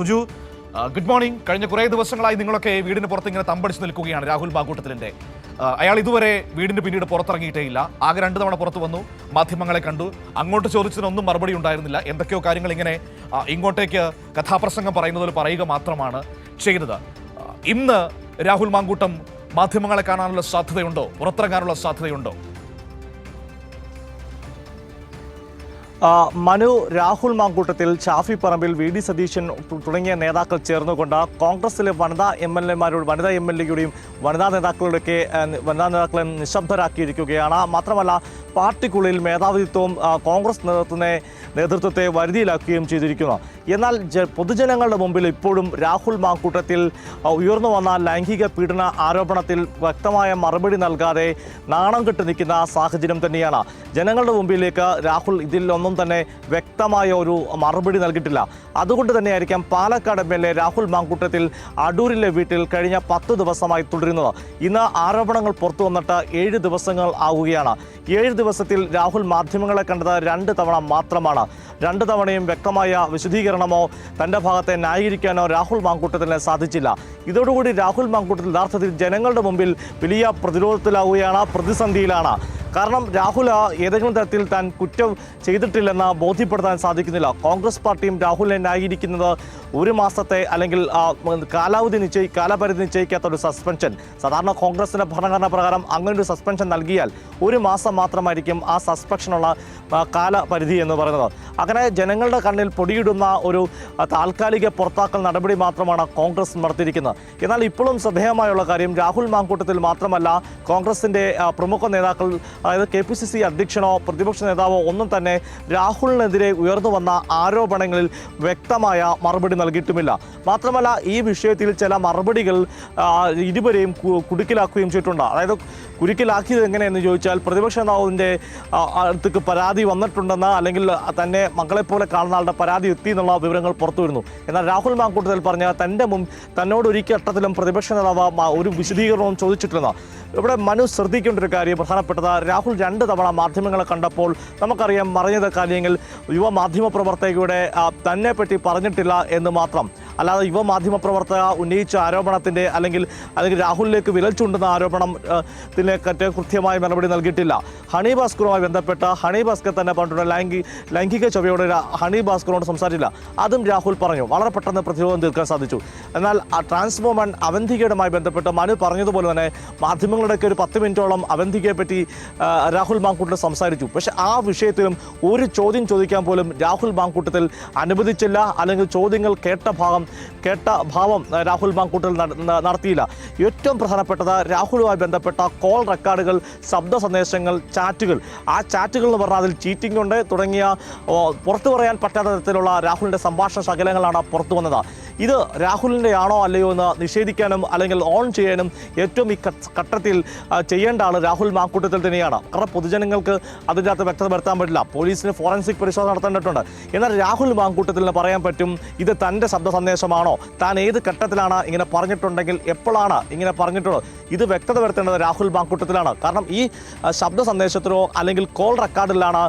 Suju, good morning. കഴിഞ്ഞ കുറേ ദിവസങ്ങളായി നിങ്ങളൊക്കെ വീടിന് പുറത്ത് ഇങ്ങനെ തമ്പടിച്ച് നിൽക്കുകയാണ് രാഹുൽ മാങ്കൂട്ടത്തിലിന്റെ. അയാൾ ഇതുവരെ വീടിന് പിന്നീട് പുറത്തിറങ്ങിയിട്ടേയില്ല. ആകെ 2 തവണ പുറത്തു വന്നു, മാധ്യമങ്ങളെ കണ്ടു. അങ്ങോട്ട് ചോദിച്ചതിനൊന്നും മറുപടി ഉണ്ടായിരുന്നില്ല. എന്തൊക്കെയോ കാര്യങ്ങൾ ഇങ്ങനെ ഇങ്ങോട്ടേക്ക് കഥാപ്രസംഗം പറയുന്നതിൽ പറയുക മാത്രമാണ് ചെയ്തത്. ഇന്ന് രാഹുൽ മാങ്കൂട്ടം മാധ്യമങ്ങളെ കാണാനുള്ള സാധ്യതയുണ്ടോ? പുറത്തിറങ്ങാനുള്ള സാധ്യതയുണ്ടോ? മനു, രാഹുൽ മാങ്കൂട്ടത്തിൽ, ഷാഫി പറമ്പിൽ, വി ഡി സതീശൻ തുടങ്ങിയ നേതാക്കൾ ചേർന്നുകൊണ്ട് കോൺഗ്രസിലെ വനിതാ എം എൽ എയുടെയും വനിതാ നേതാക്കളെ നിശബ്ദരാക്കിയിരിക്കുകയാണ്. മാത്രമല്ല പാർട്ടിക്കുള്ളിൽ മേധാവിത്വവും കോൺഗ്രസ് നേതൃത്വത്തെ വരുതിയിലാക്കുകയും ചെയ്തിരിക്കുന്നു. എന്നാൽ പൊതുജനങ്ങളുടെ മുമ്പിൽ ഇപ്പോഴും രാഹുൽ മാങ്കൂട്ടത്തിൽ ഉയർന്നു വന്ന ലൈംഗിക പീഡന ആരോപണത്തിൽ വ്യക്തമായ മറുപടി നൽകാതെ നാണം കെട്ട് നിൽക്കുന്ന സാഹചര്യം തന്നെയാണ്. ജനങ്ങളുടെ മുമ്പിലേക്ക് രാഹുൽ ഇതിലൊന്നും തന്നെ വ്യക്തമായ ഒരു മറുപടി നൽകിയിട്ടില്ല. അതുകൊണ്ട് തന്നെയായിരിക്കാം Palakkad M L A Rahul Mamkootathil അടൂരിലെ വീട്ടിൽ കഴിഞ്ഞ 10 ദിവസമായി തുടരുന്നത്. ഇന്ന് ആരോപണങ്ങൾ പുറത്തു വന്നിട്ട് 7 ദിവസങ്ങൾ ആവുകയാണ്. 7 ദിവസത്തിൽ രാഹുൽ മാധ്യമങ്ങളെ കണ്ടത് 2 തവണ മാത്രമാണ്. 2 തവണയും വ്യക്തമായ വിശദീകരണമോ തൻ്റെ ഭാഗത്തെ ന്യായീകരിക്കാനോ രാഹുൽ മാങ്കൂട്ടത്തിന് സാധിച്ചില്ല. ഇതോടുകൂടി രാഹുൽ മാങ്കൂട്ടത്തിൽ യഥാർത്ഥത്തിൽ ജനങ്ങളുടെ മുമ്പിൽ വലിയ പ്രതിരോധത്തിലാവുകയാണ്, പ്രതിസന്ധിയിലാണ്. കാരണം രാഹുൽ ഏതെങ്കിലും തരത്തിൽ താൻ കുറ്റം ചെയ്തിട്ടില്ലെന്ന് ബോധ്യപ്പെടുത്താൻ സാധിക്കുന്നില്ല. കോൺഗ്രസ് പാർട്ടിയും രാഹുലിനെ ന്യായീകരിക്കുന്നത് 1 മാസത്തെ അല്ലെങ്കിൽ കാലപരിധി നിശ്ചയിക്കാത്ത ഒരു സസ്പെൻഷൻ. സാധാരണ കോൺഗ്രസിൻ്റെ ഭരണഘടന പ്രകാരം അങ്ങനെ ഒരു സസ്പെൻഷൻ നൽകിയാൽ 1 മാസം മാത്രമായിരിക്കും ആ സസ്പെൻഷനുള്ള കാലപരിധി എന്ന് പറയുന്നത്. അങ്ങനെ ജനങ്ങളുടെ കണ്ണിൽ പൊടിയിടുന്ന ഒരു താൽക്കാലിക പുറത്താക്കൽ നടപടി മാത്രമാണ് കോൺഗ്രസ് നടത്തിയിരിക്കുന്നത്. എന്നാൽ ഇപ്പോഴും ശ്രദ്ധേയമായുള്ള കാര്യം, രാഹുൽ മാങ്കൂട്ടത്തിൽ മാത്രമല്ല, കോൺഗ്രസിൻ്റെ പ്രമുഖ നേതാക്കൾ, അതായത് KPCC അധ്യക്ഷനോ പ്രതിപക്ഷ നേതാവോ ഒന്നും തന്നെ രാഹുലിനെതിരെ ഉയർന്നു വന്ന ആരോപണങ്ങളിൽ വ്യക്തമായ മറുപടി നൽകിയിട്ടുമില്ല. മാത്രമല്ല ഈ വിഷയത്തിൽ ചില മറുപടികൾ ഇരുവരെയും കുടുക്കിലാക്കുകയും ചെയ്തിട്ടുണ്ട്. അതായത് കുരുക്കിലാക്കിയത് എങ്ങനെയെന്ന് ചോദിച്ചാൽ, പ്രതിപക്ഷ നേതാവിൻ്റെ അടുത്തേക്ക് പരാതി വന്നിട്ടുണ്ടെന്ന്, അല്ലെങ്കിൽ തന്നെ മകളെപ്പോലെ കാണുന്ന ആളുടെ പരാതി എത്തി എന്നുള്ള വിവരങ്ങൾ പുറത്തു വരുന്നു. എന്നാൽ രാഹുൽ മാങ്കൂട്ടത്തിൽ പറഞ്ഞ തന്നോട് ഒരു ഘട്ടത്തിലും പ്രതിപക്ഷ നേതാവ് ഒരു വിശദീകരണവും ചോദിച്ചിട്ടില്ല. ഇവിടെ മനു ശ്രദ്ധിക്കേണ്ട ഒരു കാര്യം പ്രധാനപ്പെട്ടത്, രാഹുൽ 2 തവണ മാധ്യമങ്ങളെ കണ്ടപ്പോൾ നമുക്കറിയാം പറഞ്ഞത് കാര്യങ്ങൾ യുവ മാധ്യമപ്രവർത്തകയുടെ തന്നെ പറ്റി പറഞ്ഞിട്ടില്ല എന്ന് മാത്രം. അല്ലാതെ യുവ മാധ്യമപ്രവർത്തക ഉന്നയിച്ച ആരോപണത്തിൻ്റെ അല്ലെങ്കിൽ രാഹുലിലേക്ക് വിരൽ ചൂണ്ടുന്ന ആരോപണത്തിന് കൃത്യമായ മറുപടി നൽകിയിട്ടില്ല. ഹണി ഭാസ്കറുമായി ബന്ധപ്പെട്ട് ഹണി ഭാസ്കർ തന്നെ പറഞ്ഞിട്ടുണ്ട്, ലൈംഗിക ചൊവ്വയോട് ഹണി ഭാസ്കറിനോട് സംസാരിച്ചില്ല. അതും രാഹുൽ പറഞ്ഞു. വളരെ പെട്ടെന്ന് പ്രതിരോധം തീർക്കാൻ സാധിച്ചു. എന്നാൽ ട്രാൻസ് വുമൺ അവന്തികയുമായി ബന്ധപ്പെട്ട് മനു പറഞ്ഞതുപോലെ തന്നെ മാധ്യമങ്ങളുടെയൊക്കെ ഒരു 10 മിനിറ്റോളം അവന്തികയെ പറ്റി രാഹുൽ മാങ്കൂട്ടത്തിൽ സംസാരിച്ചു. പക്ഷേ ആ വിഷയത്തിലും ഒരു ചോദ്യം ചോദിക്കാൻ പോലും രാഹുൽ മാങ്കൂട്ടത്തിൽ അനുവദിച്ചില്ല, അല്ലെങ്കിൽ ചോദ്യങ്ങൾ കേട്ട ഭാവം രാഹുൽ മാങ്കൂട്ടത്തിൽ നടത്തിയില്ല. ഏറ്റവും പ്രധാനപ്പെട്ടത് രാഹുലുമായി ബന്ധപ്പെട്ട കോൾ റെക്കോർഡുകൾ, ശബ്ദ സന്ദേശങ്ങൾ, ചാറ്റുകൾ. ആ ചാറ്റുകൾ എന്ന് പറഞ്ഞാൽ അതിൽ ചീറ്റിംഗ് ഉണ്ട് തുടങ്ങിയ പുറത്തു പറയാൻ പറ്റാത്ത തരത്തിലുള്ള രാഹുലിൻ്റെ സംഭാഷണ ശകലങ്ങളാണ് പുറത്തു വന്നത്. ഇത് രാഹുലിൻ്റെ ആണോ അല്ലയോ എന്ന് നിഷേധിക്കാനും അല്ലെങ്കിൽ ഓൺ ചെയ്യാനും ഏറ്റവും ഈ ഘട്ടത്തിൽ ചെയ്യേണ്ട ആൾ രാഹുൽ മാങ്കൂട്ടത്തിൽ തന്നെയാണ്. കാരണം പൊതുജനങ്ങൾക്ക് അതിൻ്റെ അകത്ത് വ്യക്തത വരുത്താൻ പറ്റില്ല. പോലീസിന് ഫോറൻസിക് പരിശോധന നടത്തേണ്ടിട്ടുണ്ട്. എന്നാൽ രാഹുൽ മാങ്കൂട്ടത്തിന് പറയാൻ പറ്റും ഇത് തൻ്റെ ശബ്ദ സന്ദേശമാണോ, താൻ ഏത് ഘട്ടത്തിലാണ് ഇങ്ങനെ പറഞ്ഞിട്ടുണ്ടെങ്കിൽ എപ്പോഴാണ് ഇങ്ങനെ പറഞ്ഞിട്ടുള്ളത്, ഇത് വ്യക്തത വരുത്തേണ്ടത് രാഹുൽ മാങ്കൂട്ടത്തിലാണ്. കാരണം ഈ ശബ്ദ സന്ദേശത്തിലോ അല്ലെങ്കിൽ കോൾ റെക്കോർഡിലാണ്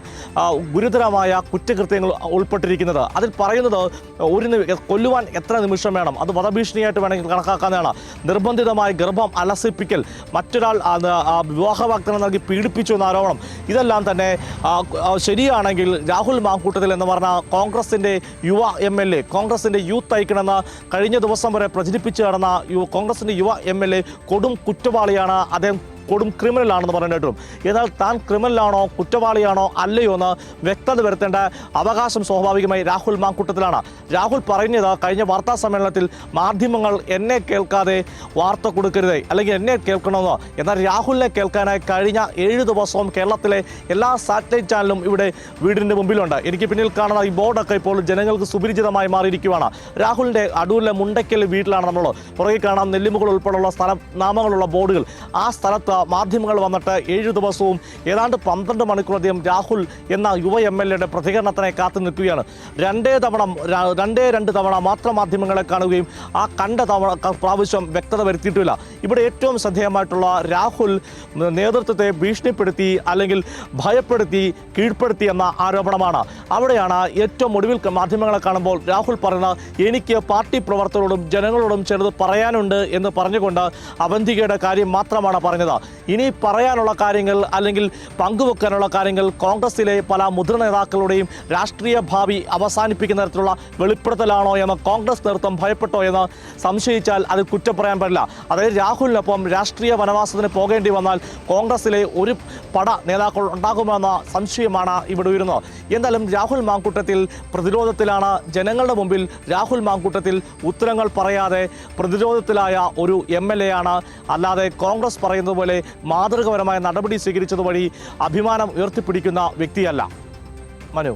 ഗുരുതരമായ കുറ്റകൃത്യങ്ങൾ ഉൾപ്പെട്ടിരിക്കുന്നത്. അതിൽ പറയുന്നത് കൊല്ലുവാൻ എത്ര നിമിഷം വേണം, അത് വധഭീഷണിയായിട്ട് വേണമെങ്കിൽ കണക്കാക്കാവുന്നതാണ്. നിർബന്ധിതമായി ഗർഭം അലസിപ്പിക്കൽ, മറ്റൊരാൾ വിവാഹ വാഗ്ദാനം നൽകി പീഡിപ്പിച്ചു എന്ന ആരോപണം, ഇതെല്ലാം തന്നെ ശരിയാണെങ്കിൽ രാഹുൽ മാങ്കൂട്ടത്തിൽ എന്ന് പറഞ്ഞ കോൺഗ്രസിൻ്റെ യുവ MLA, കോൺഗ്രസിൻ്റെ യൂത്ത് ഐക്കണെന്ന് കഴിഞ്ഞ ദിവസം വരെ പ്രചരിപ്പിച്ചു നടന്ന കോൺഗ്രസിൻ്റെ യുവ MLA കൊടും കുറ്റവാളിയാണ്, അദ്ദേഹം കൊടും ക്രിമിനലാണെന്ന് പറഞ്ഞിട്ടും. എന്നാൽ താൻ ക്രിമിനലാണോ കുറ്റവാളിയാണോ അല്ലയോ എന്ന് വ്യക്തത വരുത്തേണ്ട അവകാശം സ്വാഭാവികമായി രാഹുൽ മാങ്കൂട്ടത്തിലാണ്. രാഹുൽ പറഞ്ഞത് കഴിഞ്ഞ വാർത്താ സമ്മേളനത്തിൽ, മാധ്യമങ്ങൾ എന്നെ കേൾക്കാതെ വാർത്ത കൊടുക്കരുത്, അല്ലെങ്കിൽ എന്നെ കേൾക്കണമെന്ന്. എന്നാൽ രാഹുലിനെ കേൾക്കാനായി കഴിഞ്ഞ 7 ദിവസവും കേരളത്തിലെ എല്ലാ സാറ്റലൈറ്റ് ചാനലും ഇവിടെ വീടിൻ്റെ മുമ്പിലുണ്ട്. എനിക്ക് പിന്നിൽ കാണുന്ന ഈ ബോർഡൊക്കെ ഇപ്പോൾ ജനങ്ങൾക്ക് സുപരിചിതമായി മാറിയിരിക്കുകയാണ്. രാഹുലിൻ്റെ അടൂരിലെ മുണ്ടയ്ക്കൽ വീട്ടിലാണ് നമ്മൾ. പുറകെ കാണാം നെല്ലിമുകൾ ഉൾപ്പെടെയുള്ള നാമങ്ങളുള്ള ബോർഡുകൾ. ആ സ്ഥലത്ത് സമയത്ത് മാധ്യമങ്ങൾ വന്നിട്ട് 7 ദിവസവും ഏതാണ്ട് 12 മണിക്കൂറധികം രാഹുൽ എന്ന യുവ MLA പ്രതികരണത്തിനായി കാത്തു നിൽക്കുകയാണ്. രണ്ടേ രണ്ട് തവണ മാത്രം മാധ്യമങ്ങളെ കാണുകയും ആ കണ്ട പ്രാവശ്യം വ്യക്തത വരുത്തിയിട്ടില്ല. ഇവിടെ ഏറ്റവും ശ്രദ്ധേയമായിട്ടുള്ള രാഹുൽ നേതൃത്വത്തെ ഭീഷണിപ്പെടുത്തി അല്ലെങ്കിൽ ഭയപ്പെടുത്തി കീഴ്പ്പെടുത്തി എന്ന ആരോപണമാണ്. അവിടെയാണ് ഏറ്റവും ഒടുവിൽ മാധ്യമങ്ങളെ കാണുമ്പോൾ രാഹുൽ പറയുന്നത്, എനിക്ക് പാർട്ടി പ്രവർത്തകരോടും ജനങ്ങളോടും ചിലത് പറയാനുണ്ട് എന്ന് പറഞ്ഞുകൊണ്ട് അവന്തികയുടെ കാര്യം മാത്രമാണ് പറഞ്ഞത്. ഇനി പറയാനുള്ള കാര്യങ്ങൾ അല്ലെങ്കിൽ പങ്കുവെക്കാനുള്ള കാര്യങ്ങൾ കോൺഗ്രസിലെ പല മുതിർന്ന നേതാക്കളുടെയും രാഷ്ട്രീയ ഭാവി അവസാനിപ്പിക്കുന്ന തരത്തിലുള്ള വെളിപ്പെടുത്തലാണോ എന്ന് കോൺഗ്രസ് നേതൃത്വം ഭയപ്പെട്ടോ എന്ന് സംശയിച്ചാൽ അത് കുറ്റം പറയാൻ പറ്റില്ല. അതായത് രാഹുലിനൊപ്പം രാഷ്ട്രീയ വനവാസത്തിന് പോകേണ്ടി വന്നാൽ കോൺഗ്രസിലെ ഒരു പട നേതാക്കൾ ഉണ്ടാകുമെന്ന സംശയമാണ് ഇവിടെ ഉയരുന്നത്. എന്തായാലും രാഹുൽ മാങ്കൂട്ടത്തിൽ പ്രതിരോധത്തിലാണ്. ജനങ്ങളുടെ മുമ്പിൽ രാഹുൽ മാങ്കൂട്ടത്തിൽ ഉത്തരങ്ങൾ പറയാതെ പ്രതിരോധത്തിലായ ഒരു MLA ആണ്. അല്ലാതെ കോൺഗ്രസ് പറയുന്നത് പോലെ മാതൃകപരമായ നടപടി സ്വീകരിച്ചത് വഴി അഭിമാനം ഉയർത്തിപ്പിടിക്കുന്ന വ്യക്തിയല്ല. മനു.